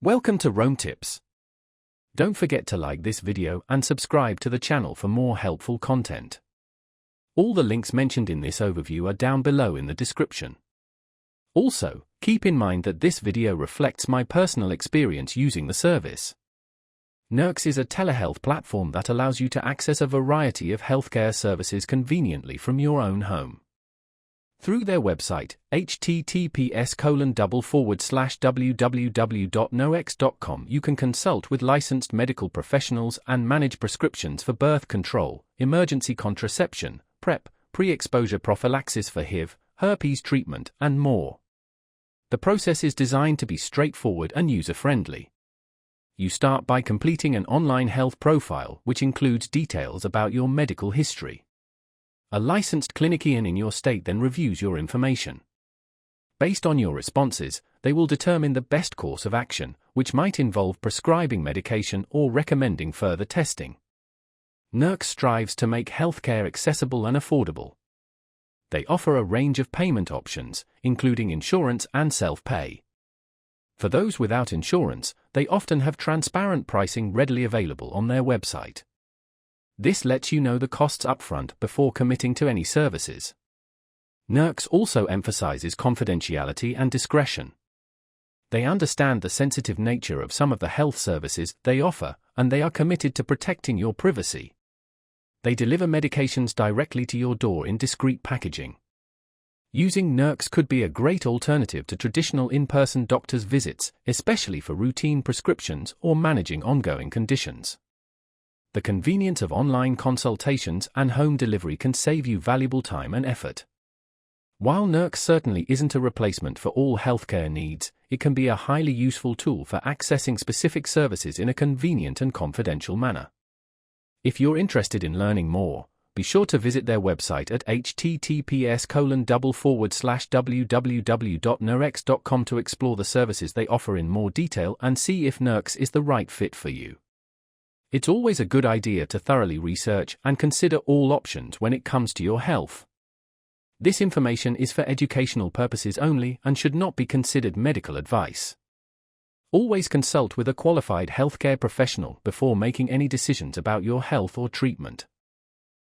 Welcome to Rome Tips. Don't forget to like this video and subscribe to the channel for more helpful content. All the links mentioned in this overview are down below in the description. Also, keep in mind that this video reflects my personal experience using the service. Nurx is a telehealth platform that allows you to access a variety of healthcare services conveniently from your own home. Through their website, https://www.nurx.com, you can consult with licensed medical professionals and manage prescriptions for birth control, emergency contraception, PrEP, pre-exposure prophylaxis for HIV, herpes treatment, and more. The process is designed to be straightforward and user-friendly. You start by completing an online health profile, which includes details about your medical history. A licensed clinician in your state then reviews your information. Based on your responses, they will determine the best course of action, which might involve prescribing medication or recommending further testing. Nurx strives to make healthcare accessible and affordable. They offer a range of payment options, including insurance and self-pay. For those without insurance, they often have transparent pricing readily available on their website. This lets you know the costs upfront before committing to any services. Nurx also emphasizes confidentiality and discretion. They understand the sensitive nature of some of the health services they offer, and they are committed to protecting your privacy. They deliver medications directly to your door in discreet packaging. Using Nurx could be a great alternative to traditional in-person doctor's visits, especially for routine prescriptions or managing ongoing conditions. The convenience of online consultations and home delivery can save you valuable time and effort. While Nurx certainly isn't a replacement for all healthcare needs, it can be a highly useful tool for accessing specific services in a convenient and confidential manner. If you're interested in learning more, be sure to visit their website at https://www.nurx.com to explore the services they offer in more detail and see if Nurx is the right fit for you. It's always a good idea to thoroughly research and consider all options when it comes to your health. This information is for educational purposes only and should not be considered medical advice. Always consult with a qualified healthcare professional before making any decisions about your health or treatment.